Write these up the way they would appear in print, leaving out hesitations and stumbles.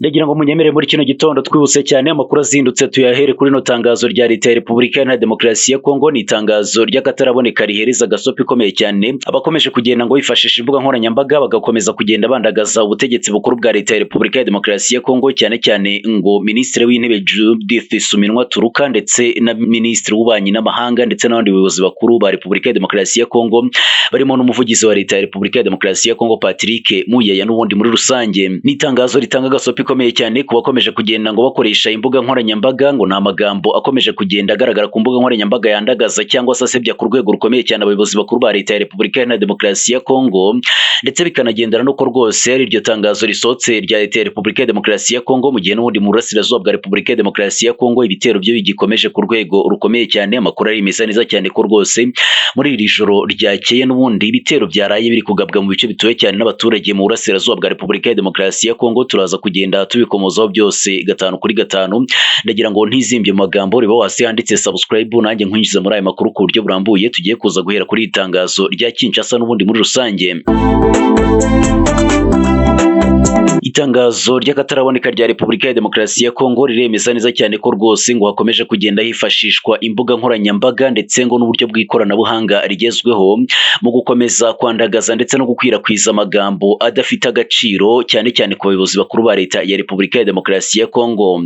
Ndagira ngo munyemere muri kino gitondo twibutse cyane amakuru azindutse tuyahere kuri no tangazo rya leta ya Repubulika Iharanira Demokarasi ya Kongo. Ni itangazo ry'akataraboneka rihereza gasopi ikomeye cyane abakomeje kugenda ngo bifashisha imbuga nkoranyambaga bagakomeza kugenda bandagaza ubutegetsi bukuru bwa leta ya Repubulika ya Demokarasi ya Kongo, cyane cyane ngo Minisitiri w'Intebe Judith Suminwa Turuka ndetse na Minisitiri w'Ububanyi n'Amahanga ndetse n'abandi bayobozi bakuru ba Repubulika ya Demokarasi ya Kongo barimo n'umuvugizi wa leta ya Repubulika ya Demokarasi ya Kongo Patrick Muyaya n'ubundi muri rusange. Ni itangazo ritanga gasopi ikomeye cyane ku bakomeje kugenda ngo bakoresha imbuga nkoranyambaga, ngo nta magambo akomeje kugenda agaragara ku mbuga nkoranyambaga yandagaza cyangwa se asebya ku rwego rukomeye cyane abayobozi bakuru ba leta ya Repubulika Iharanira Demokarasi ya Kongo, ndetse bikanagendana nuko rwose ari iryo tangazo risohotse rya leta ya Repubulika ya Demokarasi ya Kongo mu gihe n'ubundi mu burasirazuba bwa Repubulika ya Demokarasi ya Kongo ibitero byo bigikomeje ku rwego rukomeye cyane. Amakuru ari imeze neza cyane ko rwose muri iri joro ryakeye n'ubundi ibitero byaraye biri kugabwa mu bice bituwe cyane n'abaturage mu burasirazuba bwa Repubulika ya Demokarasi ya Kongo. Turaza kugenda tubikomozaho byose gatanu kuri gatanu. Ndagira ngo ntizimbye mu magambo riba wasi handitse subscribe nanjye nkwinjiza muri aya makuru ku buryo burambuye. Tugiye kuza guhera kuri itangazo rya Kinshasa n'ubundi muri rusange. Itangazo ry'akataraboneka rya Repubulika ya Demokarasi ya Kongo riremeza neza cyane ko rwose ngo hakomeje kugenda hifashishwa imbuga nkoranyambaga ndetse ngo n'uburyo bw'ikoranabuhanga rigezweho mu gukomeza kwandagaza ndetse no gukwirakwiza amagambo adafite agaciro, cyane cyane ku bayobozi bakuru ba leta ya Repubulika ya Demokarasi ya Kongo.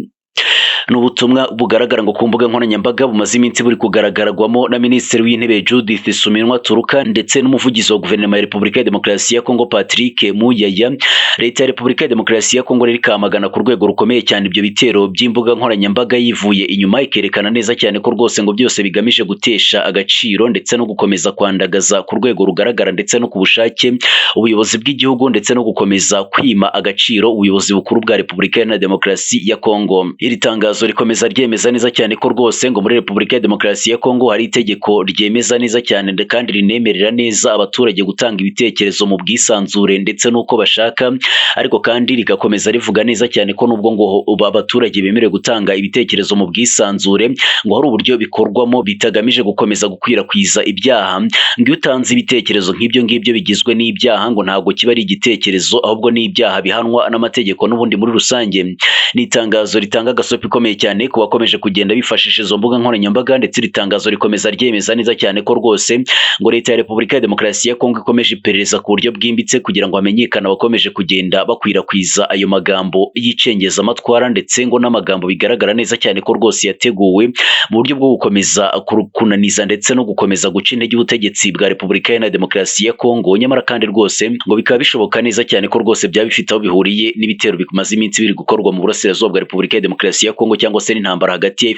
N'ubutumwa bugaragara ngo ku mbuga nkoranyambaga bumaze iminsi buri kugaragarwamo na Minisitiri w'Intebe Judith Suminwa Turuka ndetse n'umuvugizi wa guverinoma ya Repubulika ya Demokarasi ya Kongo Patrick Muyaya. Leta ya Repubulika ya Demokarasi ya Kongo riri kamagana ku rwego rukomeye cyane ibyo bitero by'imbuga nkoranyambaga, yivuye inyuma ikerekana neza cyane ko rwose ngo byose bigamije gutesha agaciro ndetse no gukomeza kwandagaza ku rwego rugaragara ndetse no ku bushake ubuyobozi bw'igihugu ndetse no gukomeza kwima agaciro ubuyobozi bukuru bwa Repubulika Iharanira Demokarasi ya Kongo. Iri tangazo rikomeza ryemeza neza cyane ko rwose ngo muri Repubulika ya Demokarasi ya Kongo hari itegeko ryemeza neza cyane kandi rinemerera neza abaturage gutanga ibitekerezo mu bwisanzure ndetse n'uko bashaka, ariko kandi rigakomeza rivuga neza cyane ko nubwo ngo abaturage bemerewe gutanga ibitekerezo mu bwisanzure, ngo hari uburyo bikorwamo bitagamije gukomeza gukwirakwiza ibyaha. Ngo iyo utanze ibitekerezo nk'ibyo ngibyo bigizwe n'ibyaha, ngo ntabwo kiba ari igitekerezo ahubwo ni ibyaha bihanwa n'amategeko n'ubundi muri rusange. Ni itangazo ritanga gasopi ikomeye cyane ku bakomeje kugenda bifashisha izo mbuga nkoranyambaga, ndetse iri tangazo rikomeza ryemeza neza cyane ko rwose ngo leta ya Repubulika ya Demokarasi ya Kongo ikomeje iperereza ku buryo bwimbitse kugira ngo hamenyekane abakomeje kugenda bakwirakwiza ayo magambo y'icengeza amatwara, ndetse ngo n'amagambo bigaragara neza cyane ko rwose yateguwe mu buryo bwo gukomeza kunaniza ndetse no gukomeza guca intege ubutegetsi bwa Repubulika ya Demokarasi ya Kongo. Nyamara kandi rwose ngo bikaba bishoboka neza cyane ko rwose byaba bifite aho bihuriye n'ibitero bimaze iminsi biri gukorwa mu burasirazuba bwa Repubulika ya Demokarasi ya Kongo, cyangwa se n'intambara hagati ya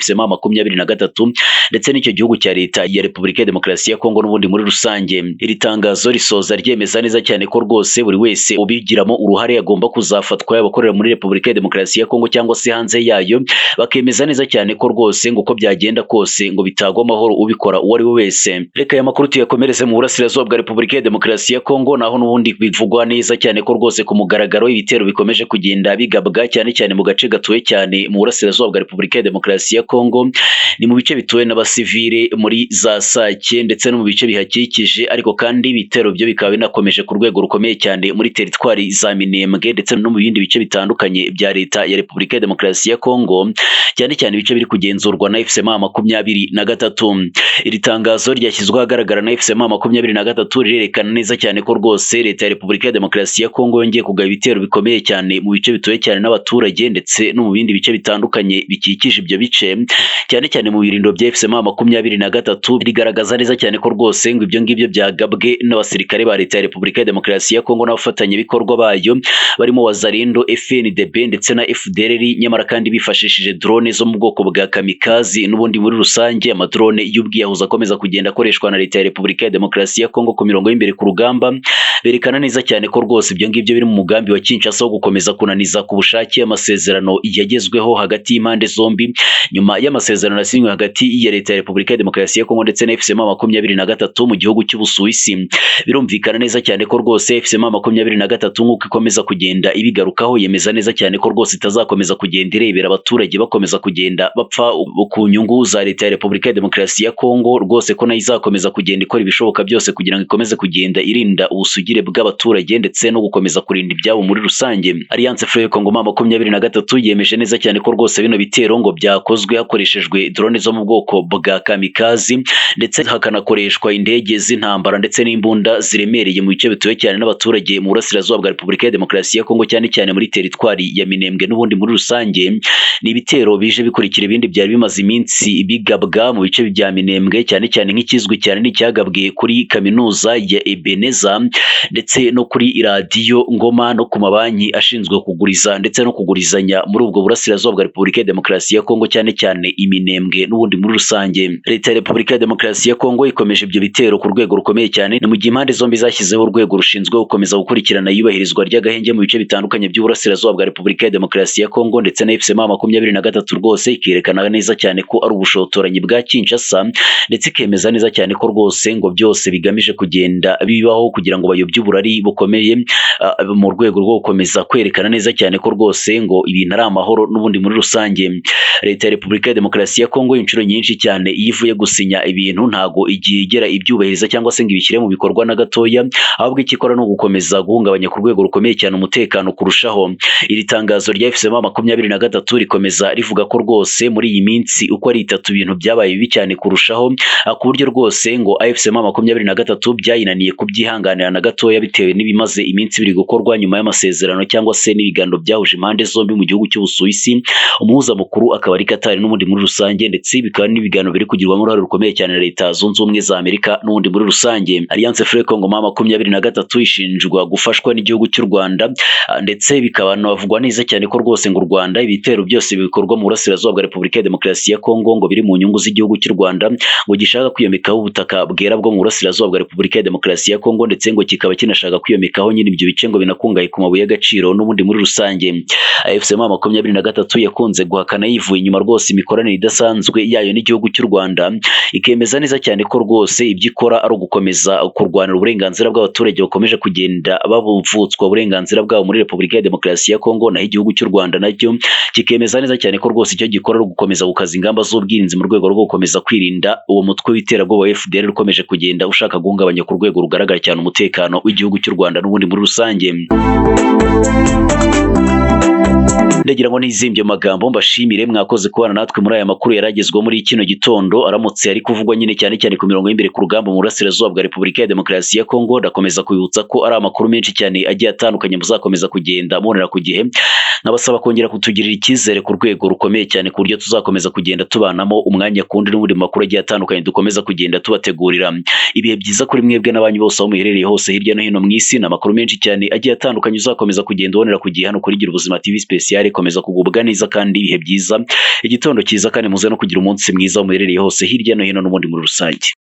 FCM23 ndetse n'icyo gihugu cya leta ya Repubulika ya Demokarasi ya Kongo n'ubundi muri rusange. Iri tangazo risoza ryemeza neza cyane ko rwose buri wese ubigiramo uruhare agomba kuzafatwa, abakorera muri Repubulika ya Demokarasi ya Kongo cyangwa se hanze yayo, bakemeza neza cyane ko rwose ngo uko byagenda kose ngo bitagwa amahoro ubikora uwo ari we wese. Reka aya makuru tuyakomereze mu burasirazuba bwa Repubulika ya Demokarasi ya Kongo, naho n'ubundi bivugwa neza cyane ko rwose ku mugaragaro ibitero bikomeje kugenda bigabwa cyane cyane mu gace gatuwe cyane mu burasirazuba bwa Repubulika ya Demokarasi ya Kongo. Ni mu bice bituwe n'abasivile muri za Sake ndetse no mu bice bihakikije, ariko kandi ibitero byo bikaba binakomeje ku rwego rukomeye cyane muri teritwari za Minembwe ndetse no mu bindi bice bitandukanye bya leta ya Repubulika ya Demokarasi ya Kongo, cyane cyane ibice biri kugenzurwa na FCM23. Iri tangazo ryashyizwe ahagaragara na FCM23 rirerekana neza cyane ko rwose leta ya Repubulika ya Demokarasi ya Kongo yongeye kugaba ibitero bikomeye cyane mu bice bituwe cyane n'abaturage ndetse no mu bindi bice bitandukanye bikikije ibyo bice, cyane cyane mu birindo bya FCM23. Rigaragaza neza cyane ko rwose ngo ibyo ngibyo byagabwe n'abasirikare ba leta ya Repubulika ya Demokarasi ya Kongo n'abafatanyabikorwa bayo barimo Wazalendo, FNDB ndetse na FDLR, nyamara kandi bifashishije drone zo mu bwoko bwa kamikazi n'ubundi muri rusange. Amadrone y'ubwiyahuzi akomeza kugenda akoreshwa na leta ya Repubulika ya Demokarasi ya Kongo ku mirongo y'imbere ku rugamba, berekana neza cyane ko rwose ibyo ngibyo biri mu mugambi wa Kinshasa wo gukomeza kunaniza ku bushake amasezerano yagezweho hagati y'impande zombi nyuma y'amasezerano yasinywe hagati ya leta ya Repubulika ya Demokarasi ya Kongo ndetse na FCM23 mu gihugu cy'Ubusuwisi. Birumvikana neza cyane ko rwose FCM23 nk'uko ikomeza kugenda ibigarukaho, yemeza neza cyane ko rwose itazakomeza kugenda irebera abaturage bakomeza kugenda bapfa ku nyungu za leta ya Repubulika ya Demokarasi ya Kongo, rwose ko nayo izakomeza kugenda ikora ibishoboka byose kugira ngo ikomeze kugenda irinda ubusugire bw'abaturage ndetse no gukomeza kurinda ibyabo muri rusange. Alliance Fleuve Congo 23 yemeje neza cyane ko rwose bino bitero ngo byakozwe hakoreshejwe drone zo mu bwoko bwa kamikazi ndetse hakanakoreshwa indege z'intambara ndetse n'imbunda ziremereye mu bice bituwe cyane n'abaturage mu burasirazuba bwa Repubulika ya Demokarasi ya Kongo, cyane cyane muri teritwari ya Minembwe n'ubundi muri rusange. Ni ibitero bije bikurikira ibindi byari bimaze iminsi bigabwa mu bice bya Minembwe, cyane cyane nk'ikizwi cyane n'icyagabwe kuri kaminuza ya Ebeneza ndetse no kuri radiyo Ngoma no ku mabanki ashinzwe kuguriza ndetse no kugurizanya muri ubwo burasirazuba bwa Repubulika ya Demokarasi ya Kongo, cyane cyane Iminembwe n'ubundi muri rusange. Leta ya Repubulika ya Demokarasi ya Kongo ikomeje ibyo bitero ku rwego rukomeye cyane, ni mu gihe impande zombi zashyizeho urwego rushinzwe gukomeza gukurikirana iyubahirizwa ry'agahenge mu bice bitandukanye by'uburasirazuba bwa Repubulika ya Demokarasi ya Kongo, ndetse na FCM23 rwose ikerekana neza cyane ko ari ubushotoranyi bwa Kinshasa, ndetse ikemeza neza cyane ko rwose ngo byose bigamije kugenda bibaho kugira ngo bayobye uburari bukomeye mu rwego rwo gukomeza kwerekana neza cyane ko rwose ngo ibintu ari amahoro n'ubundi muri rusange. Leta ya Repubulika ya Demokarasi ya Kongo inshuro nyinshi cyane iyo ivuye gusinya ibintu ntago igiye igera ibyubahiriza cyangwa se ngo ibishyire mu bikorwa na gatoya, ahubwo ikikora no gukomeza guhungabanya ku rwego rukomeye cyane umutekano kurushaho. Iri tangazo rya FCM23 rikomeza rivuga ko rwose muri iyi minsi uko ari 3 ibintu byabaye bibi cyane kurushaho, ku buryo rwose ngo FCM23 byayinaniye kubyihanganira na gatoya bitewe n'ibimaze iminsi biri gukorwa nyuma y'amasezerano cyangwa se n'ibiganiro byahuje impande zombi mu gihugu cy'Ubusuwisi. Umuhuza mukuru akaba ari Qatar n'ubundi muri rusange, ndetse bikaba n'ibiganiro biri kugirwamo uruhare rukomeye cyane na Leta Zunze Ubumwe za Amerika n'ubundi muri rusange. Alliance Fleuve Congo 23 ishinjwa gufashwa n'igihugu cy'u Rwanda, ndetse bikaba navugwa neza cyane ko rwose ngo u Rwanda ibitero byose bikorwa mu burasirazuba bwa Repubulika ya Demokarasi ya Kongo ngo biri mu nyungu z'igihugu cy'u Rwanda, ngo gishaka kwiyomekaho ubutaka bwera bwo mu burasirazuba bwa Repubulika ya Demokarasi ya Kongo, ndetse ngo kikaba kinashaka kwiyomekaho nyine ibyo bice ngo binakungaye ku mabuye y'agaciro n'ubundi muri rusange. FCM23 yakunze guhakana yivuye inyuma rwose imikoranire idasanzwe yayo n'igihugu cy'u Rwanda, ikemeza neza cyane ko rwose ibyo ikora ari ugukomeza kurwanira uburenganzira bw'abaturage bakomeje kugenda babuvutswa uburenganzira bwabo muri Repubulika ya Demokarasi ya Kongo, naho igihugu cy'u Rwanda nacyo kikemeza neza cyane ko rwose icyo gikora ari ugukomeza gukaza ingamba z'ubwirinzi mu rwego rwo gukomeza kwirinda uwo mutwe w'iterabwoba FDL ukomeje kugenda ushaka guhungabanya ku rwego rugaragara cyane umutekano w'igihugu cy'u Rwanda n'ubundi muri rusange. Ndagira ngo nizimbye magambo mbashimire mwakoze kubana natwe muri aya makuru yaragezwe muri kino gitondo, aramutse ari kuvugwa nyine cyane cyane ku mirongo y'imbere ku rugamba mu burasirazuba bwa Repubulika ya Demokarasi ya Kongo. Ndakomeza kubibutsa ko ari amakuru menshi cyane agiye atandukanye muzakomeza kugenda mubonera ku gihe, nkabasaba kongera kutugirira icyizere ku rwego rukomeye cyane ku buryo tuzakomeza kugenda tubanamo umwanya kundi n'ubundi makuru agiye atandukanye dukomeza kugenda tubategurira. Ibihe byiza kuri mwebwe n'abanyu bose aho muherereye hose hirya no hino mu isi, n'amakuru menshi cyane agiye atandukanye uzakomeza kugenda ubonera ku gihe hano kuri Gira Ubuzima TV Special. Komeza kugubwa neza kandi ibihe byiza, igitondo cyiza, kandi muze no kugira umunsi mwiza aho muherereye hose hirya no hino n'ubundi muri rusange.